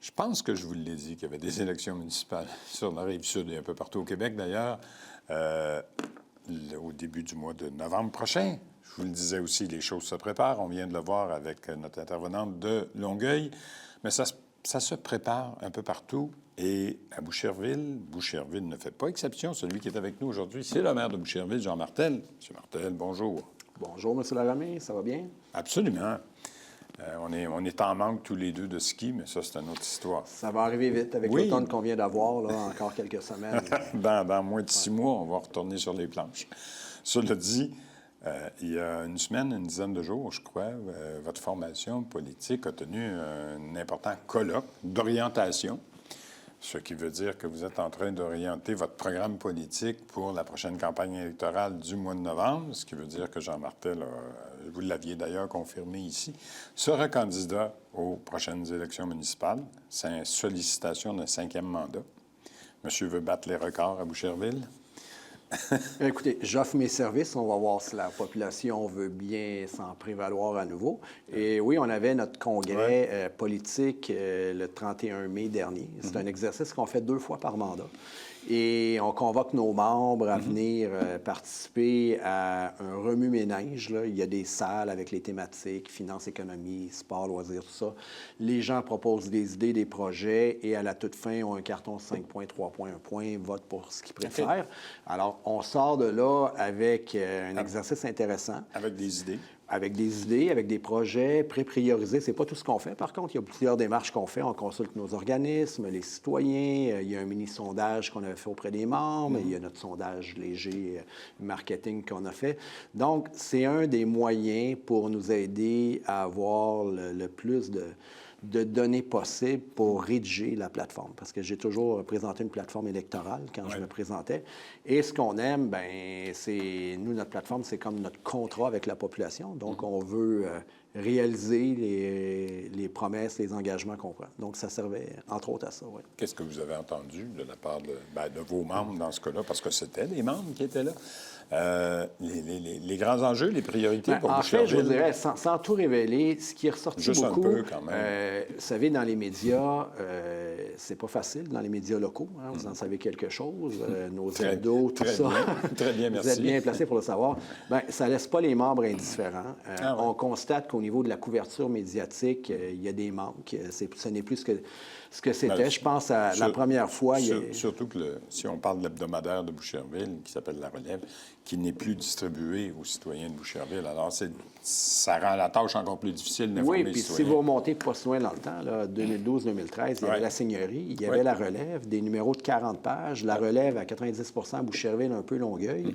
Je pense que je vous l'ai dit qu'il y avait des élections municipales sur la Rive-Sud et un peu partout au Québec, d'ailleurs, au début du mois de novembre prochain. Je vous le disais aussi, les choses se préparent. On vient de le voir avec notre intervenante de Longueuil. Mais ça se prépare un peu partout. Et à Boucherville ne fait pas exception. Celui qui est avec nous aujourd'hui, c'est le maire de Boucherville, Jean Martel. Monsieur Martel, bonjour. Bonjour, M. Laramie, ça va bien? Absolument. On est en manque tous les deux de ski, mais ça, c'est une autre histoire. Ça va arriver vite avec l'automne qu'on vient d'avoir, là, encore quelques semaines. Dans moins de 6 mois, on va retourner sur les planches. Cela dit, il y a une semaine, une dizaine de jours, je crois, votre formation politique a tenu un important colloque d'orientation, ce qui veut dire que vous êtes en train d'orienter votre programme politique pour la prochaine campagne électorale du mois de novembre, ce qui veut dire que Jean Martel, vous l'aviez d'ailleurs confirmé ici, sera candidat aux prochaines élections municipales. C'est une sollicitation d'un 5e mandat. Monsieur veut battre les records à Boucherville. Écoutez, j'offre mes services. On va voir si la population veut bien s'en prévaloir à nouveau. Et oui, on avait notre congrès politique le 31 mai dernier. C'est un exercice qu'on fait 2 fois par mandat. Et on convoque nos membres à venir participer à un remue-ménage. Là. Il y a des salles avec les thématiques, finance, économie, sport, loisirs, tout ça. Les gens proposent des idées, des projets, et à la toute fin, ont un carton 5 points, 3 points, 1 point, vote pour ce qu'ils préfèrent. Okay. Alors, on sort de là avec un exercice intéressant. Avec des idées. Avec des idées, avec des projets pré-priorisés. C'est pas tout ce qu'on fait. Par contre, il y a plusieurs démarches qu'on fait. On consulte nos organismes, les citoyens. Il y a un mini-sondage qu'on avait fait auprès des membres. Il y a notre sondage léger marketing qu'on a fait. Donc, c'est un des moyens pour nous aider à avoir le plus de données possibles pour rédiger la plateforme. Parce que j'ai toujours présenté une plateforme électorale quand je me présentais. Et ce qu'on aime, bien, c'est... Nous, notre plateforme, c'est comme notre contrat avec la population. Donc, on veut réaliser les promesses, les engagements qu'on prend. Donc, ça servait, entre autres, à ça, oui. Qu'est-ce que vous avez entendu de la part de vos membres dans ce cas-là? Parce que c'était les membres qui étaient là. Les grands enjeux, les priorités pour Boucherville? En fait, je vous dirais, sans tout révéler, ce qui est ressorti juste beaucoup... un peu, quand même. Vous savez, dans les médias, c'est pas facile, dans les médias locaux. Hein, vous en savez quelque chose. Nos hebdos, tout ça. Très bien, merci. Vous êtes bien placé pour le savoir. Bien, ça laisse pas les membres indifférents. On constate qu'au niveau de la couverture médiatique, il y a des manques. Ce n'est plus ce que c'était. Je pense à la première fois... Surtout que si on parle de l'hebdomadaire de Boucherville, qui s'appelle La Relève, qui n'est plus distribué aux citoyens de Boucherville. Alors, ça rend la tâche encore plus difficile d'informer les citoyens. Oui, puis si vous remontez pas si loin dans le temps, 2012-2013, il y avait la Seigneurie, il y avait La Relève, des numéros de 40 pages, La Relève à 90 à Boucherville, un peu Longueuil.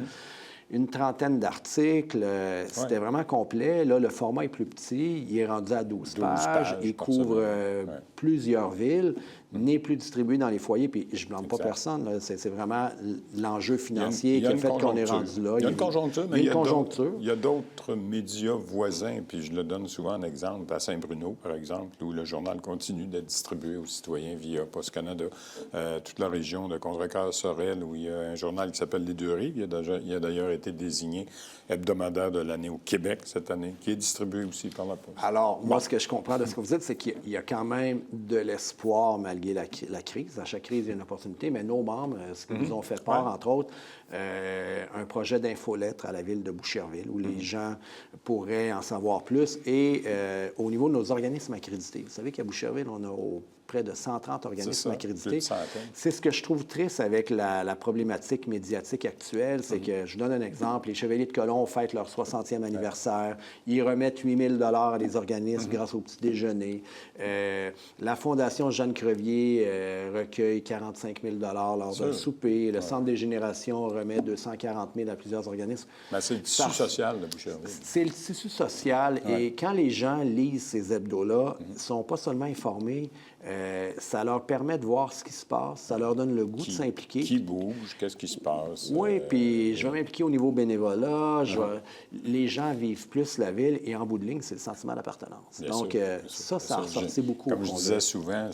Une trentaine d'articles. C'était vraiment complet. Là, le format est plus petit. Il est rendu à 12 pages. Il couvre plusieurs villes. N'est plus distribué dans les foyers. Puis je ne blâme pas personne. C'est vraiment l'enjeu financier qui a fait qu'on est rendu là. Il y a une conjoncture, mais il y a d'autres médias voisins. Puis je le donne souvent en exemple à Saint-Bruno, par exemple, où le journal continue d'être distribué aux citoyens via Post Canada. Toute la région de Contrecoeur-Sorel, où il y a un journal qui s'appelle Les Deux-Rives. Il a d'ailleurs été désigné hebdomadaire de l'année au Québec cette année, qui est distribué aussi par la Poste. Alors, moi, ce que je comprends de ce que vous dites, c'est qu'il y a quand même de l'espoir malgré la crise. À chaque crise, il y a une opportunité, mais nos membres, ce qu'ils nous ont fait part, entre autres, un projet d'infolettre à la ville de Boucherville, où les gens pourraient en savoir plus. Et au niveau de nos organismes accrédités, vous savez qu'à Boucherville, on a près de 130 organismes accrédités. C'est ce que je trouve triste avec la problématique médiatique actuelle, c'est que, je vous donne un exemple, les Chevaliers de Colomb fêtent leur 60e anniversaire, ils remettent 8 000 à des organismes grâce au petit déjeuner. La Fondation Jeanne Crevier recueille 45 000 lors d'un souper. Le Centre des générations remet 240 000 à plusieurs organismes. Mais c'est le tissu social de Boucherville. C'est le tissu social. Et quand les gens lisent ces hebdos-là, ils ne sont pas seulement informés, ça leur permet de voir ce qui se passe, ça leur donne le goût de s'impliquer. Qui bouge, qu'est-ce qui se passe? Oui, puis je vais m'impliquer au niveau bénévolat, les gens vivent plus la ville et en bout de ligne, c'est le sentiment d'appartenance. Donc, ça a ressorti beaucoup. Comme je disais souvent,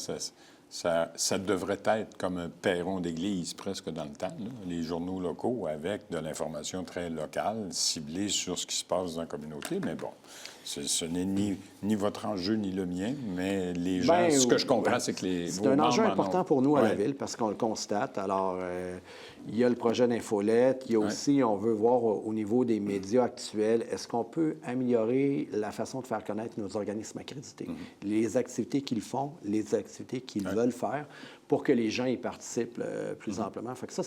ça devrait être comme un perron d'église presque dans le temps, là, les journaux locaux avec de l'information très locale, ciblée sur ce qui se passe dans la communauté. Mais bon, ce n'est ni votre enjeu ni le mien, mais les gens, ce que je comprends, c'est que c'est un enjeu important pour nous à la Ville parce qu'on le constate. Alors, il y a le projet d'infolette. Il y a aussi, on veut voir au niveau des médias actuels, est-ce qu'on peut améliorer la façon de faire connaître nos organismes accrédités, les activités qu'ils font, les activités qu'ils veulent faire pour que les gens y participent plus amplement. Fait que ça,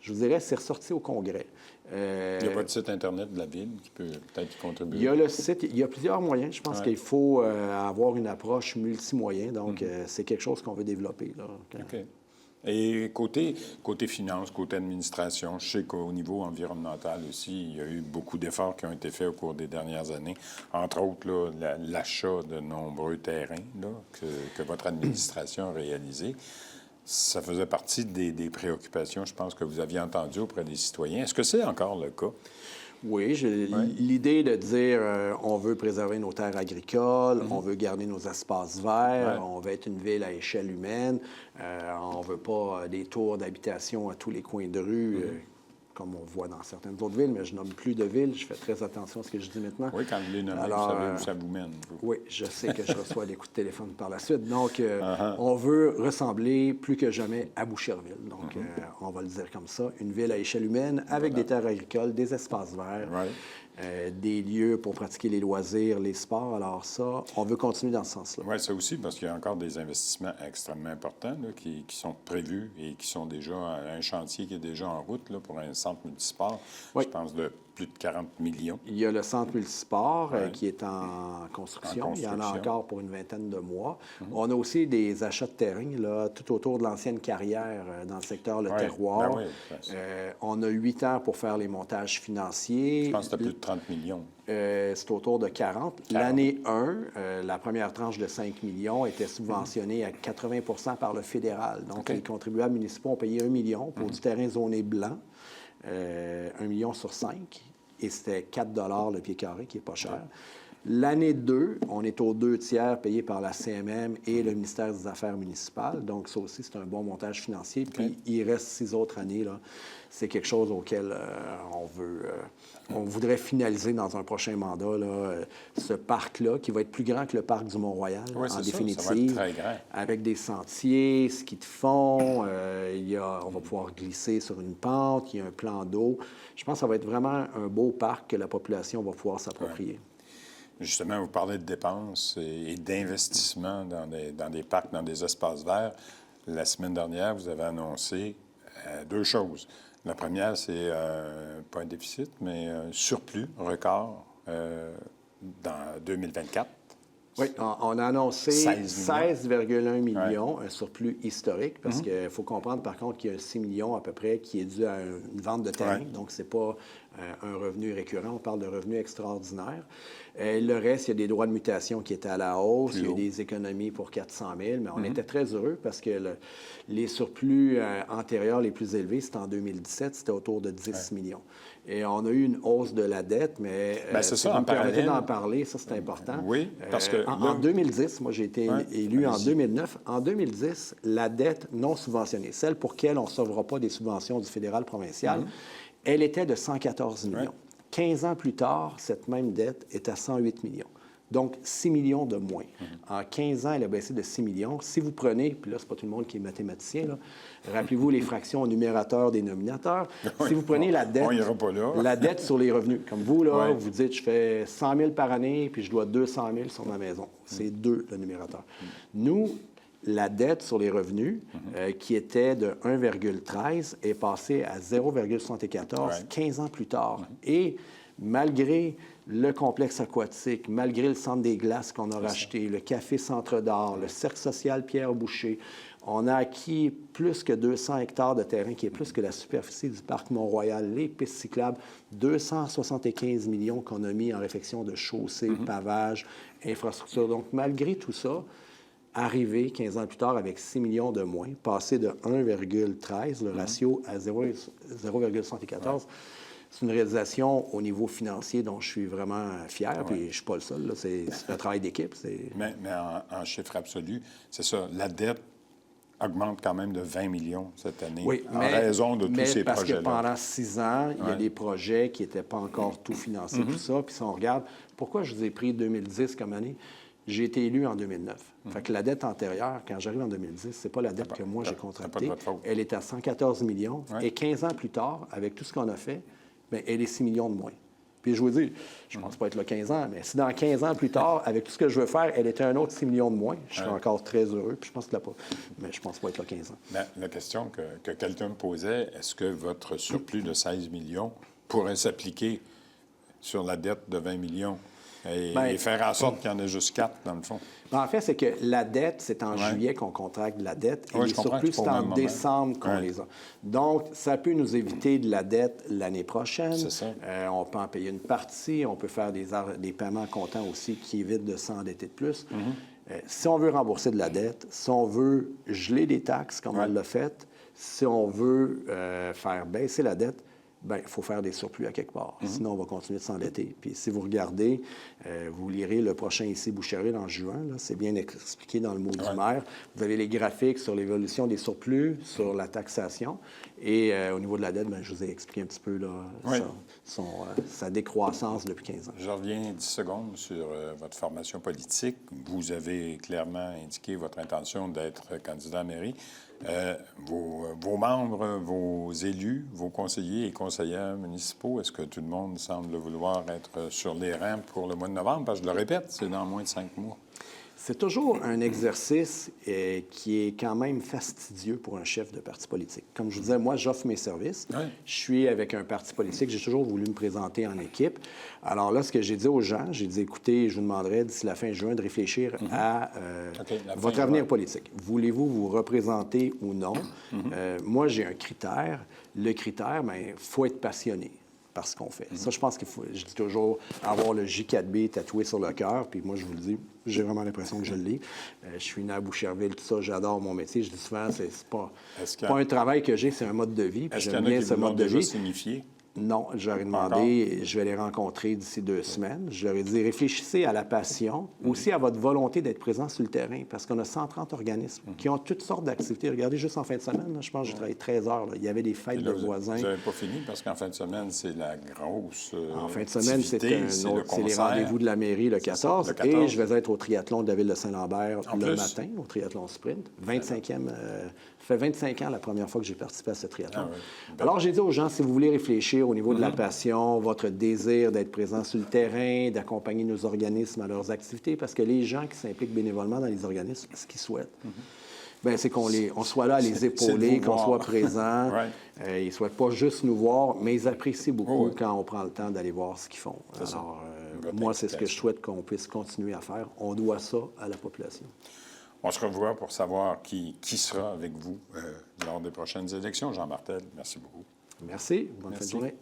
je vous dirais, c'est ressorti au Congrès. Il y a votre site Internet de la Ville qui peut peut-être y contribuer. Il y a le site, il y a plusieurs moyens. Je pense qu'il faut avoir une approche multimoyen. Donc, c'est quelque chose qu'on veut développer. Là. OK. Et côté finance, côté administration, je sais qu'au niveau environnemental aussi, il y a eu beaucoup d'efforts qui ont été faits au cours des dernières années. Entre autres, là, l'achat de nombreux terrains là, que votre administration a réalisé. Ça faisait partie des préoccupations, je pense, que vous aviez entendues auprès des citoyens. Est-ce que c'est encore le cas? Oui, j'ai l'idée de dire on veut préserver nos terres agricoles, on veut garder nos espaces verts, on veut être une ville à échelle humaine, on ne veut pas des tours d'habitation à tous les coins de rue, comme on voit dans certaines autres villes, mais je nomme plus de villes, je fais très attention à ce que je dis maintenant. Oui, quand vous les nommez, vous savez où ça vous mène. Oui, je sais que je reçois des coups de téléphone par la suite. Donc, on veut ressembler plus que jamais à Boucherville. Donc, on va le dire comme ça, une ville à échelle humaine avec des terres agricoles, des espaces verts, des lieux pour pratiquer les loisirs, les sports. Alors ça, on veut continuer dans ce sens-là. Oui, ça aussi, parce qu'il y a encore des investissements extrêmement importants là, qui sont prévus et qui sont déjà un chantier qui est déjà en route là, pour un centre multisport, je pense, de plus de 40 millions. Il y a le centre multisport qui est en construction. Il y en a encore pour une vingtaine de mois. On a aussi des achats de terrain là, tout autour de l'ancienne carrière dans le secteur Le Terroir. On a 8 ans pour faire les montages financiers. Je pense que c'était plus de 30 millions. C'est autour de 40. L'année 1, la première tranche de 5 millions était subventionnée à 80 par le fédéral. Donc, les contribuables municipaux ont payé 1 million pour du terrain zoné blanc, 1 million sur 5, et c'était 4 le pied carré, qui n'est pas cher. L'année 2, on est aux 2 tiers payés par la CMM et le ministère des Affaires municipales. Donc, ça aussi, c'est un bon montage financier. Puis, il reste 6 autres années. Là. C'est quelque chose auquel on voudrait finaliser dans un prochain mandat, là, ce parc-là, qui va être plus grand que le parc du Mont-Royal, en définitive. Ça va être très grand. Avec des sentiers, ski de fond, on va pouvoir glisser sur une pente, il y a un plan d'eau. Je pense que ça va être vraiment un beau parc que la population va pouvoir s'approprier. Justement, vous parlez de dépenses et d'investissement dans des parcs, dans des espaces verts. La semaine dernière, vous avez annoncé 2 choses. La première, c'est pas un déficit, mais un surplus record dans 2024. Oui, on a annoncé 16,1 millions, un surplus historique, parce qu'il faut comprendre, par contre, qu'il y a 6 millions à peu près qui est dû à une vente de terrain. Donc, ce n'est pas un revenu récurrent, on parle de revenu extraordinaire. Le reste, il y a des droits de mutation qui étaient à la hausse, il y a des économies pour 400 000, mais on était très heureux parce que les surplus antérieurs les plus élevés, c'était en 2017, c'était autour de 10 millions. Et on a eu une hausse de la dette, mais si vous me permettez d'en parler, ça, c'est important. Oui, parce que... En 2010, moi, j'ai été élu en 2009. En 2010, la dette non subventionnée, celle pour laquelle on ne recevra pas des subventions du fédéral provincial, elle était de 114 millions. 15 ans plus tard, cette même dette est à 108 millions. Donc, 6 millions de moins. En 15 ans, elle a baissé de 6 millions. Si vous prenez, puis là, c'est pas tout le monde qui est mathématicien, là, rappelez-vous les fractions au numérateur, dénominateur. Si vous prenez la dette, la dette sur les revenus, comme vous, là, vous dites, je fais 100 000 par année, puis je dois 200 000 sur ma maison. C'est 2, le numérateur. Nous, la dette sur les revenus, qui était de 1,13, est passée à 0,74 15 ans plus tard. Et malgré le complexe aquatique, malgré le centre des glaces qu'on a racheté, le café Centre d'Or, le cercle social Pierre Boucher, on a acquis plus que 200 hectares de terrain, qui est plus que la superficie du parc Mont-Royal, les pistes cyclables, 275 millions qu'on a mis en réfection de chaussées, pavage, infrastructure. Donc, malgré tout ça, arrivé 15 ans plus tard avec 6 millions de moins, passé de 1,13, le ratio, à 0,74. C'est une réalisation au niveau financier dont je suis vraiment fier, puis je ne suis pas le seul. Là. C'est un travail d'équipe. Mais en chiffre absolu, c'est ça. La dette augmente quand même de 20 millions cette année, Oui, en raison de tous ces parce projets-là. que pendant 6 ans, il y a des projets qui n'étaient pas encore tout financés, tout ça. Puis si on regarde, pourquoi je vous ai pris 2010 comme année? J'ai été élu en 2009. Fait que la dette antérieure, quand j'arrive en 2010, c'est pas la dette que moi j'ai contractée. Elle est à 114 millions. Et 15 ans plus tard, avec tout ce qu'on a fait, bien, elle est 6 millions de moins. Puis je vous dis, je ne pense pas être là 15 ans, mais si dans 15 ans plus tard, avec tout ce que je veux faire, elle était un autre 6 millions de moins, je serais encore très heureux. Puis je pense que là pas. Mais je pense pas être là 15 ans. Mais la question que quelqu'un me posait, est-ce que votre surplus de 16 millions pourrait s'appliquer sur la dette de 20 millions et faire en sorte qu'il y en ait juste 4, dans le fond? En fait, c'est que la dette, c'est en juillet qu'on contracte la dette. Et les surplus, c'est en décembre qu'on les a. Donc, ça peut nous éviter de la dette l'année prochaine. C'est ça. On peut en payer une partie. On peut faire des paiements comptants aussi qui évitent de s'endetter de plus. Si on veut rembourser de la dette, si on veut geler des taxes, comme on l'a fait, si on veut faire baisser la dette, bien, il faut faire des surplus à quelque part. Sinon, on va continuer de s'endetter. Puis si vous regardez, vous lirez le prochain ici Boucherville en juin, là, c'est bien expliqué dans le mot du maire. Vous avez les graphiques sur l'évolution des surplus, sur la taxation. Et au niveau de la dette, bien, je vous ai expliqué un petit peu là, sa décroissance depuis 15 ans. Je reviens 10 secondes sur votre formation politique. Vous avez clairement indiqué votre intention d'être candidat à la mairie. Vos membres, vos élus, vos conseillers et conseillères municipaux, est-ce que tout le monde semble vouloir être sur les rangs pour le mois de novembre? Parce que je le répète, c'est dans moins de 5 mois. C'est toujours un exercice qui est quand même fastidieux pour un chef de parti politique. Comme je vous disais, moi, j'offre mes services. Je suis avec un parti politique. J'ai toujours voulu me présenter en équipe. Alors là, ce que j'ai dit aux gens, j'ai dit, écoutez, je vous demanderai d'ici la fin juin de réfléchir à votre avenir politique. Voulez-vous vous représenter ou non? Moi, j'ai un critère. Le critère, bien, il faut être passionné par ce qu'on fait. Ça, je pense qu'il faut, je dis toujours, avoir le J4B tatoué sur le cœur. Puis moi, je vous le dis, j'ai vraiment l'impression que je le lis. Je suis né à Boucherville, tout ça, j'adore mon métier. Je dis souvent, c'est pas un travail que j'ai, c'est un mode de vie. Puis j'aime bien ce mode de vie. Signifié? Non, j'aurais demandé, je vais les rencontrer d'ici 2 semaines. Je leur ai dit, réfléchissez à la passion, aussi à votre volonté d'être présent sur le terrain, parce qu'on a 130 organismes qui ont toutes sortes d'activités. Regardez, juste en fin de semaine, là, je pense que j'ai travaillé 13 heures. Là. Il y avait des fêtes de voisins. Vous n'avez pas fini, parce qu'en fin de semaine, c'est la grosse En fin de semaine, c'est les rendez-vous de la mairie le 14. Et je vais être au triathlon de la ville de Saint-Lambert le matin, au triathlon sprint. 25e... Ça fait 25 ans la première fois que j'ai participé à ce triathlon. Alors, j'ai dit aux gens, si vous voulez réfléchir au niveau de la passion, votre désir d'être présent sur le terrain, d'accompagner nos organismes à leurs activités, parce que les gens qui s'impliquent bénévolement dans les organismes, ce qu'ils souhaitent, bien, c'est qu'on soit là à les épauler, qu'on soit présent. Ils ne souhaitent pas juste nous voir, mais ils apprécient beaucoup quand on prend le temps d'aller voir ce qu'ils font. Alors, moi, c'est ce que je souhaite qu'on puisse continuer à faire. On doit ça à la population. On se revoit pour savoir qui sera avec vous lors des prochaines élections. Jean Martel, merci beaucoup. Merci. Bonne fin de journée.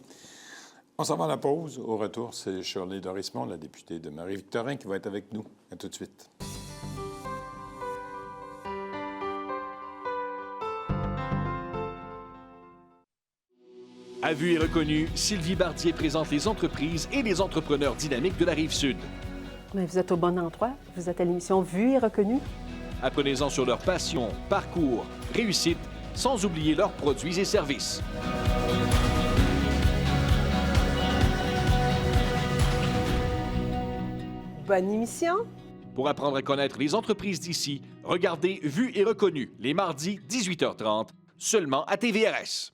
On s'en va à la pause. Au retour, c'est Shirley Dorismont, la députée de Marie-Victorin, qui va être avec nous. À tout de suite. À vue et reconnu, Sylvie Bardier présente les entreprises et les entrepreneurs dynamiques de la Rive-Sud. Mais vous êtes au bon endroit. Vous êtes à l'émission Vue et reconnu. Apprenez-en sur leur passion, parcours, réussite, sans oublier leurs produits et services. Bonne émission. Pour apprendre à connaître les entreprises d'ici, regardez Vue et reconnu les mardis 18h30, seulement à TVRS.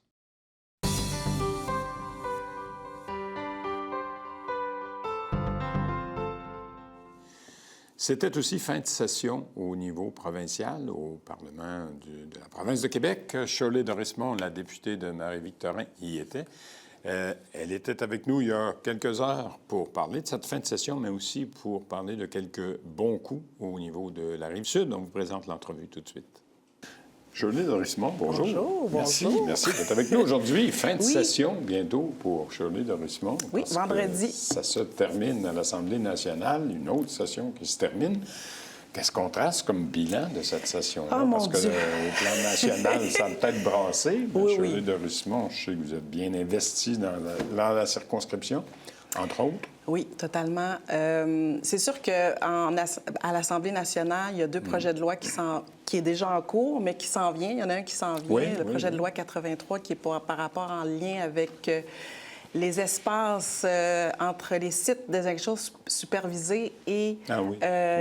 C'était aussi fin de session au niveau provincial, au Parlement de la province de Québec. Shirley Dorismont, la députée de Marie-Victorin, y était. Elle était avec nous il y a quelques heures pour parler de cette fin de session, mais aussi pour parler de quelques bons coups au niveau de la Rive-Sud. On vous présente l'entrevue tout de suite. Shirley Dorismont, bonjour. Bonjour, merci, bonjour. Merci d'être avec nous aujourd'hui. Fin de session bientôt pour Shirley Dorismont. Oui, vendredi. Ça se termine à l'Assemblée nationale, une autre session qui se termine. Qu'est-ce qu'on trace comme bilan de cette session-là? Oh, parce mon que Dieu. au plan national, ça a peut-être brassé. Mais Oui, Shirley oui. Dorismont, je sais que vous êtes bien investi dans la circonscription. Entre autres? Oui, totalement. C'est sûr qu'à l'Assemblée nationale, il y a 2 projets de loi qui est déjà en cours, mais qui s'en vient. Il y en a un qui s'en vient, Oui, le projet de loi 83, qui est par rapport en lien avec les espaces entre les sites des injections supervisées et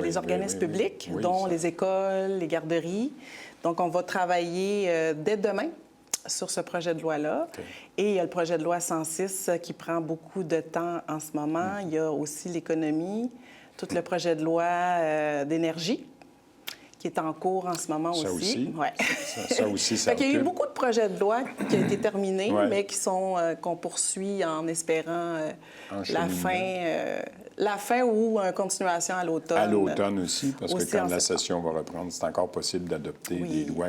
les organismes publics, dont les écoles, les garderies. Donc, on va travailler dès demain sur ce projet de loi-là. Okay. Et il y a le projet de loi 106 qui prend beaucoup de temps en ce moment. Il y a aussi l'économie, tout le projet de loi d'énergie qui est en cours en ce moment aussi. Ça aussi? Ouais. Ça aussi, ça Il y a eu beaucoup de projets de loi qui ont été terminés, mais qu'on poursuit en espérant la fin ou une continuation à l'automne. À l'automne aussi, parce que quand la session va reprendre, c'est encore possible d'adopter des lois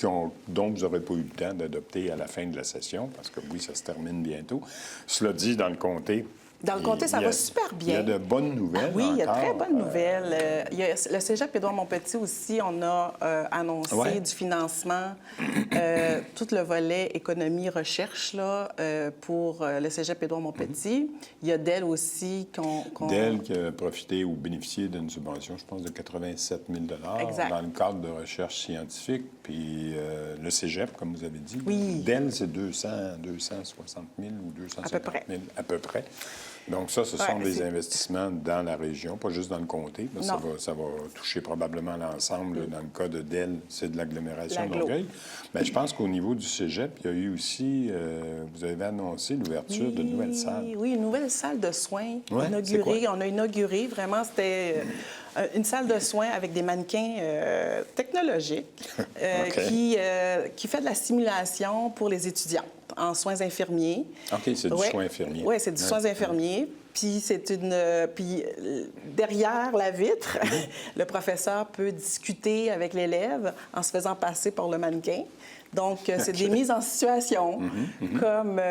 dont vous n'aurez pas eu le temps d'adopter à la fin de la session, parce que oui, ça se termine bientôt. Cela dit, dans le comté... Dans le comté, ça va super bien. Il y a de bonnes nouvelles. Oui, il y a de très bonnes nouvelles. Il y a le cégep Édouard-Montpetit aussi, on a annoncé du financement, tout le volet économie-recherche là, pour le cégep Édouard-Montpetit. Il y a Dell aussi Dell qui a profité ou bénéficié d'une subvention, je pense, de 87 000 $ dans le cadre de recherche scientifique. Puis le cégep, comme vous avez dit. Oui. Dell, c'est 260 000 ou 250 000 à peu près. Donc ça, ce sont des investissements dans la région, pas juste dans le comté. Ça va toucher probablement l'ensemble. Dans le cas de Dell, c'est de l'agglomération de Longueuil. Mais je pense qu'au niveau du cégep, il y a eu aussi, vous avez annoncé l'ouverture de nouvelles salles. Oui, une nouvelle salle de soins inaugurée. On a inauguré, vraiment, c'était une salle de soins avec des mannequins technologiques qui fait de la simulation pour les étudiants en soins infirmiers. OK, c'est du soin infirmier. Oui, c'est du soins infirmiers. Puis puis derrière la vitre, le professeur peut discuter avec l'élève en se faisant passer pour le mannequin. Donc, c'est des mises en situation comme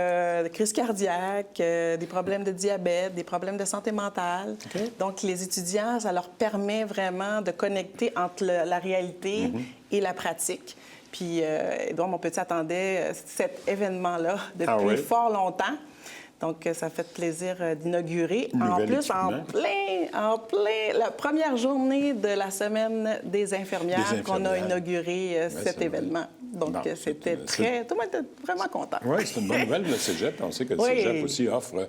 crise cardiaque, des problèmes de diabète, des problèmes de santé mentale. Okay. Donc, les étudiants, ça leur permet vraiment de connecter entre la réalité et la pratique. Puis, Édouard-Montpetit attendait cet événement-là depuis fort longtemps. Donc, ça fait plaisir d'inaugurer. En plus, en plein, la première journée de la semaine des infirmières qu'on a inauguré cet événement. Donc, c'était très... Tout le monde était vraiment content. Oui, c'est une bonne nouvelle, le cégep. On sait que le cégep aussi offre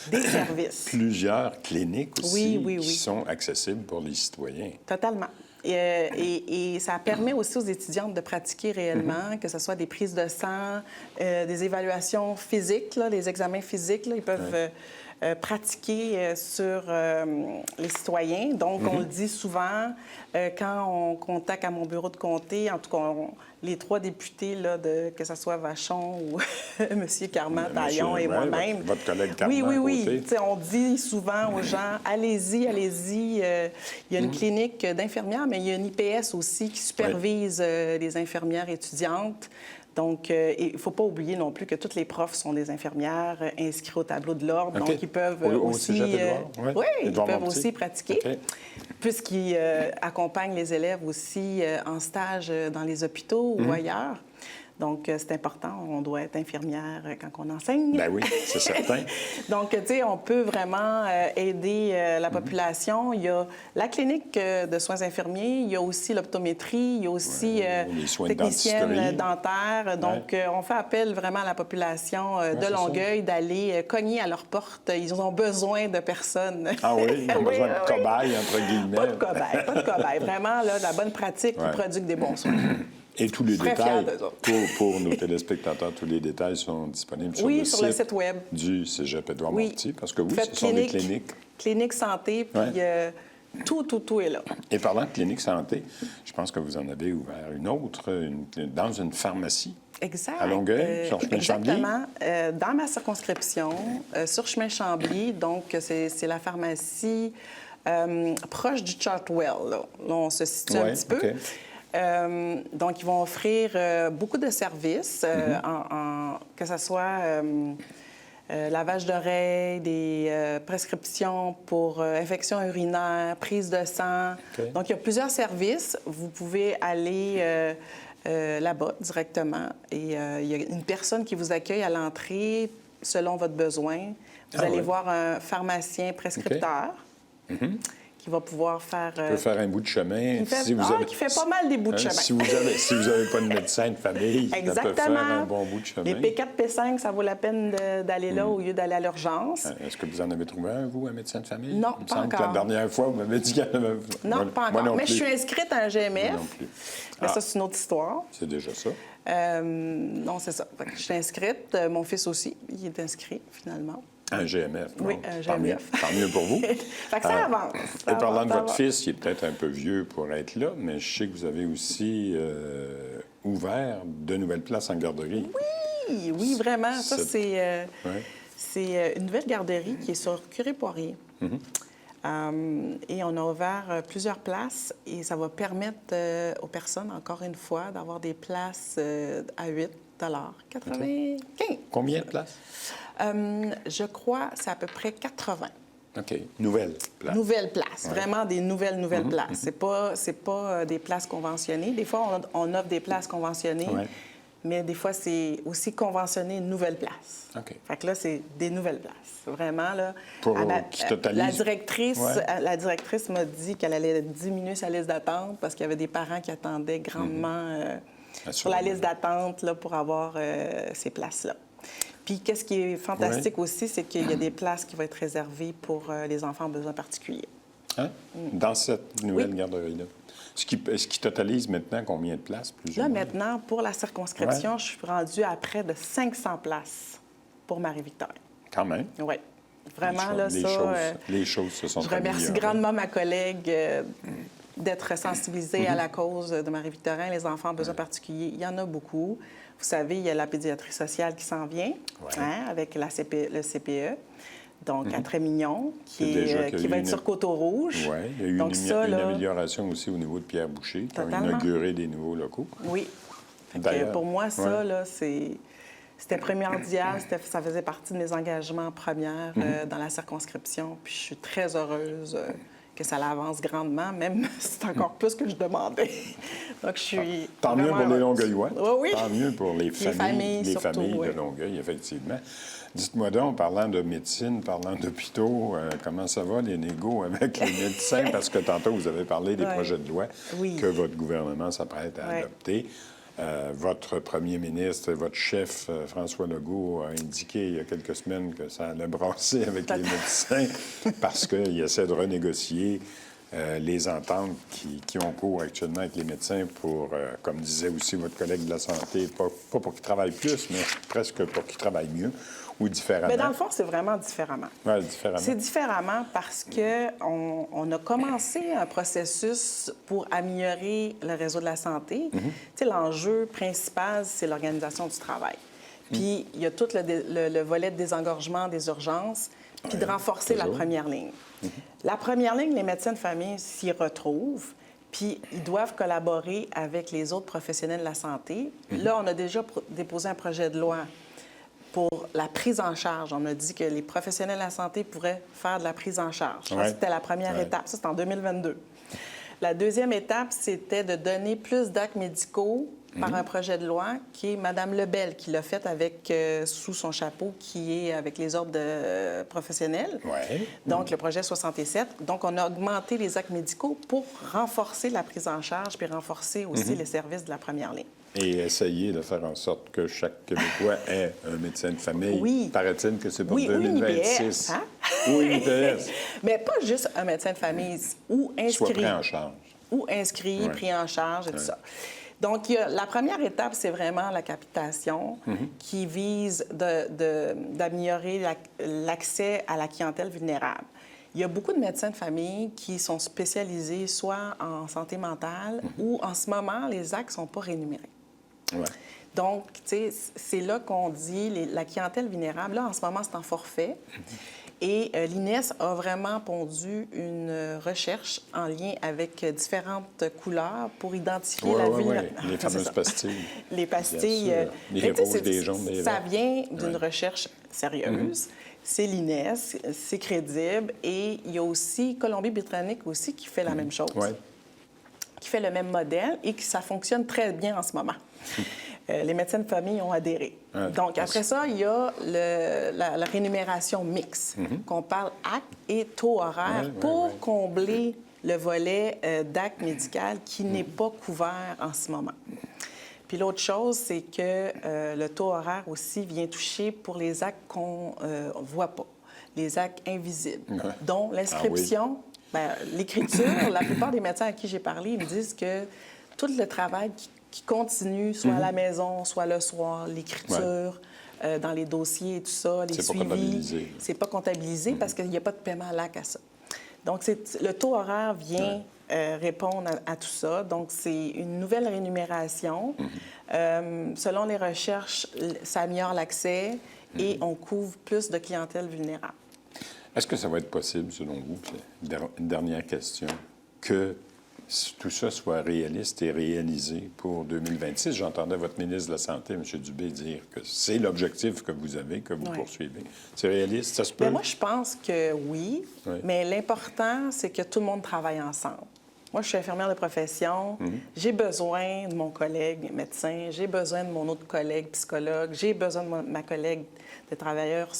des services. Plusieurs cliniques aussi qui sont accessibles pour les citoyens. Totalement. Et ça permet aussi aux étudiantes de pratiquer réellement, que ce soit des prises de sang, des évaluations physiques, là, les examens physiques. Là, ils peuvent pratiquer sur les citoyens. Donc, on le dit souvent, quand on contacte à mon bureau de comté, en tout cas, les 3 députés, là, que ce soit Vachon ou M. Carman-Taillon et moi-même. Votre collègue Carman. Oui. On dit souvent aux gens, allez-y. Il y a une clinique d'infirmières, mais il y a une IPS aussi qui supervise les infirmières étudiantes. Donc, il ne faut pas oublier non plus que toutes les profs sont des infirmières inscrites au tableau de l'ordre. Donc, ils peuvent aussi... ils peuvent aussi pratiquer, puisqu'ils accompagnent les élèves aussi en stage dans les hôpitaux ou ailleurs. Donc, c'est important, on doit être infirmière quand on enseigne. Ben oui, c'est certain. Donc, tu sais, on peut vraiment aider la population. Il y a la clinique de soins infirmiers, il y a aussi l'optométrie, il y a aussi technicienne dentaire. Donc, on fait appel vraiment à la population de Longueuil d'aller cogner à leur porte. Ils ont besoin de personnes. Ah oui, ils ont besoin de cobayes, entre guillemets. Pas de cobayes. Vraiment, là, de la bonne pratique qui produit des bons soins. Et tous les détails, pour nos téléspectateurs, tous les détails sont disponibles sur le site web du cégep Édouard-Montpetit, parce que ce sont des cliniques. Clinique santé, puis tout est là. Et parlant de clinique santé, je pense que vous en avez ouvert une autre dans une pharmacie. Exact. À Longueuil, sur chemin Chambly. Exactement. Dans ma circonscription, sur chemin Chambly, donc c'est la pharmacie proche du Chartwell. Là, on se situe un petit peu. Okay. Donc, ils vont offrir beaucoup de services, que ce soit lavage d'oreilles, des prescriptions pour infections urinaires, prise de sang. Okay. Donc, il y a plusieurs services. Vous pouvez aller là-bas directement et il y a une personne qui vous accueille à l'entrée selon votre besoin. Vous allez voir un pharmacien prescripteur qui va pouvoir faire... Il peut faire un bout de chemin. Qui fait pas mal des bouts de chemin. Si vous n'avez pas de médecin de famille, ça peut faire un bon bout de chemin. Les P4, P5, ça vaut la peine d'aller là au lieu d'aller à l'urgence. Est-ce que vous en avez trouvé un, vous, un médecin de famille? Non, Il me pas semble encore. Que la dernière fois, vous m'avez dit qu'il y en avait... Non, pas encore. Mais je suis inscrite à un GMF. Non plus. Mais ça, c'est une autre histoire. C'est déjà ça. Non, c'est ça. Fait que je suis inscrite. Mon fils aussi, il est inscrit, finalement. Un GMF. Oui, bon, un tant GMF. Tant mieux pour vous. Fait que ça avance. Et parlant de votre fils, il est peut-être un peu vieux pour être là, mais je sais que vous avez aussi ouvert de nouvelles places en garderie. Oui, vraiment. Ça, Ouais. c'est une nouvelle garderie qui est sur Curé-Poirier. Et on a ouvert plusieurs places et ça va permettre aux personnes, encore une fois, d'avoir des places à 8 $, 95. Combien de places? Je crois que c'est à peu près 80. OK. Nouvelles places. Nouvelles places, vraiment des nouvelles places. C'est pas des places conventionnées. Des fois, on offre des places conventionnées, mais des fois, c'est aussi conventionné une nouvelle place. OK. Fait que là, c'est des nouvelles places. Vraiment, là. Qui totalise... La directrice m'a dit qu'elle allait diminuer sa liste d'attente parce qu'il y avait des parents qui attendaient grandement sur la liste d'attente là, pour avoir ces places-là. Puis, qu'est-ce qui est fantastique aussi, c'est qu'il y a des places qui vont être réservées pour les enfants en besoins particuliers. Hein? Dans cette nouvelle garderie-là. Ce qui totalise maintenant combien de places, plus ou moins? Là, maintenant, pour la circonscription, je suis rendue à près de 500 places pour Marie-Victoria. Quand même. Oui. Vraiment, là, les choses se sont je remercie améliorées. grandement ma collègue d'être sensibilisée à la cause de Marie-Victorin, les enfants en besoins particuliers. Il y en a beaucoup. Vous savez, il y a la pédiatrie sociale qui s'en vient avec le CPE. Donc, à Trémignon, qui va être sur Coteau-Rouge. Oui, il y a eu une amélioration aussi au niveau de Pierre Boucher, qui a inauguré des nouveaux locaux. Oui. Pour moi, ça, là, c'était primordial. Ça faisait partie de mes engagements premiers dans la circonscription. Puis je suis très heureuse que ça avance grandement, même si c'est encore plus que je demandais. Donc, je suis Tant mieux pour les Longueuillois. Oui. Tant mieux pour les familles surtout, de Longueuil, effectivement. Dites-moi donc, parlant de médecine, parlant d'hôpitaux, comment ça va, les négos avec les médecins? Parce que tantôt, vous avez parlé des projets de loi que votre gouvernement s'apprête à adopter. Votre premier ministre, votre chef, François Legault, a indiqué il y a quelques semaines que ça allait brasser avec les médecins parce qu'il essaie de renégocier les ententes qui ont cours actuellement avec les médecins pour, comme disait aussi votre collègue de la Santé, pas pour qu'ils travaillent plus, mais presque pour qu'ils travaillent mieux ou différemment. Mais dans le fond, c'est vraiment différemment. Oui, différemment. C'est différemment parce qu'on a commencé un processus pour améliorer le réseau de la santé. Tu sais, l'enjeu principal, c'est l'organisation du travail. Puis, il y a tout le volet de désengorgement des urgences, puis de renforcer la première ligne. La première ligne, les médecins de famille s'y retrouvent, puis ils doivent collaborer avec les autres professionnels de la santé. Là, on a déjà déposé un projet de loi pour la prise en charge. On a dit que les professionnels de la santé pourraient faire de la prise en charge. C'était la première étape. Ça, c'était en 2022. La deuxième étape, c'était de donner plus d'actes médicaux par un projet de loi qui est Mme Lebel, qui l'a fait avec, sous son chapeau, qui est avec les ordres professionnels. Donc, le projet 67. Donc, on a augmenté les actes médicaux pour renforcer la prise en charge puis renforcer aussi les services de la première ligne. Et essayer de faire en sorte que chaque Québécois ait un médecin de famille. Oui. Paraît-il que c'est pour Oui, 2026. Ou une IPS, Ou une IPS. Mais pas juste un médecin de famille, ou inscrit. Soit pris en charge. Ou inscrit, pris en charge et tout ça. Donc, la première étape, c'est vraiment la capitation qui vise d'améliorer l'accès à la clientèle vulnérable. Il y a beaucoup de médecins de famille qui sont spécialisés soit en santé mentale ou, en ce moment, les actes ne sont pas rémunérés. Donc, tu sais, c'est là qu'on dit la clientèle vulnérable. Là, en ce moment, c'est en forfait. Et l'INES a vraiment pondu une recherche en lien avec différentes couleurs pour identifier la vulnérabilité. Les fameuses pastilles. Les pastilles. Les roses, les jaunes, les ça verts. vient d'une recherche sérieuse. C'est l'INES, c'est crédible. Et il y a aussi Colombie-Britannique aussi qui fait la même chose, qui fait le même modèle et que ça fonctionne très bien en ce moment. Les médecins de famille ont adhéré. Ah, Donc, après ça, il y a la rémunération mixte, qu'on parle acte et taux horaire, pour combler le volet d'acte médical qui n'est pas couvert en ce moment. Puis l'autre chose, c'est que le taux horaire aussi vient toucher pour les actes qu'on ne voit pas, les actes invisibles, dont l'inscription, l'écriture. La plupart des médecins à qui j'ai parlé, ils me disent que tout le travail qui continue, soit à la maison, soit le soir, l'écriture, dans les dossiers et tout ça, les suivis, c'est pas comptabilisé parce qu'il n'y a pas de paiement à l'acte à ça. Donc, le taux horaire vient répondre à tout ça. Donc, c'est une nouvelle rémunération. Selon les recherches, ça améliore l'accès et on couvre plus de clientèle vulnérable. Est-ce que ça va être possible, selon vous, une dernière question, que tout ça soit réaliste et réalisé pour 2026? J'entendais votre ministre de la Santé, M. Dubé, dire que c'est l'objectif que vous avez, que vous poursuivez. C'est réaliste? Ça se peut? Bien, moi, je pense que oui, mais l'important, c'est que tout le monde travaille ensemble. Moi, je suis infirmière de profession. J'ai besoin de mon collègue médecin, j'ai besoin de mon autre collègue psychologue, j'ai besoin de ma collègue de travailleur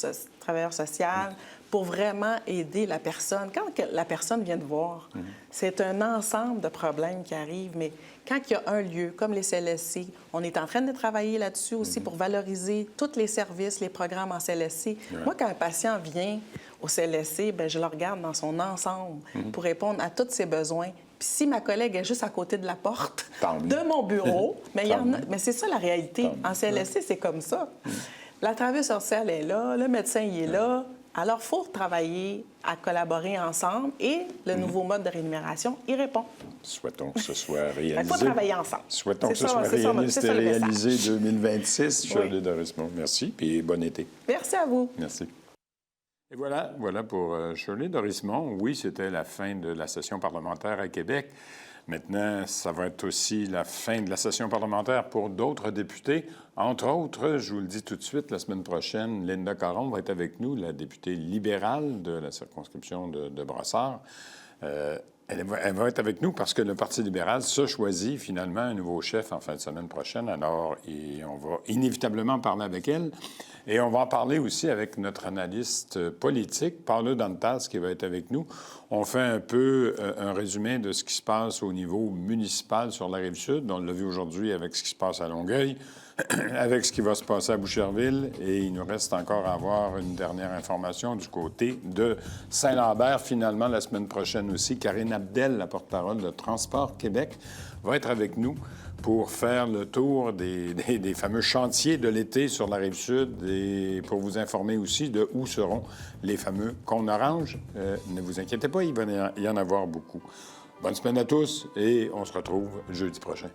social pour vraiment aider la personne. Quand la personne vient te voir, c'est un ensemble de problèmes qui arrivent, mais quand il y a un lieu, comme les CLSC, on est en train de travailler là-dessus aussi pour valoriser tous les services, les programmes en CLSC. Moi, quand un patient vient au CLSC, bien, je le regarde dans son ensemble pour répondre à tous ses besoins. Puis si ma collègue est juste à côté de la porte de mon bureau, mais c'est ça la réalité. En CLSC, c'est comme ça. La travailleuse sociale est là, le médecin il est là. Alors, il faut travailler à collaborer ensemble et le nouveau mode de rémunération y répond. Souhaitons que ce soit réalisé. Il faut travailler ensemble. Souhaitons que ce soit réaliste et réalisé 2026. Shirley Dorismont, merci et bon été. Merci à vous. Merci. Et voilà pour Shirley Dorismont. Oui, c'était la fin de la session parlementaire à Québec. Maintenant, ça va être aussi la fin de la session parlementaire pour d'autres députés. Entre autres, je vous le dis tout de suite, la semaine prochaine, Linda Caron va être avec nous, la députée libérale de la circonscription de Brossard. Elle va être avec nous parce que le Parti libéral se choisit finalement un nouveau chef en fin de semaine prochaine. Alors, on va inévitablement parler avec elle. Et on va en parler aussi avec notre analyste politique, Paolo Dantas, qui va être avec nous. On fait un peu un résumé de ce qui se passe au niveau municipal sur la Rive-Sud. On l'a vu aujourd'hui avec ce qui se passe à Longueuil, avec ce qui va se passer à Boucherville. Et il nous reste encore à avoir une dernière information du côté de Saint-Lambert. Finalement, la semaine prochaine aussi, Karine Abdel, la porte-parole de Transport Québec, va être avec nous pour faire le tour des fameux chantiers de l'été sur la Rive-Sud et pour vous informer aussi de où seront les fameux cônes oranges. Ne vous inquiétez pas, il va y en avoir beaucoup. Bonne semaine à tous et on se retrouve jeudi prochain.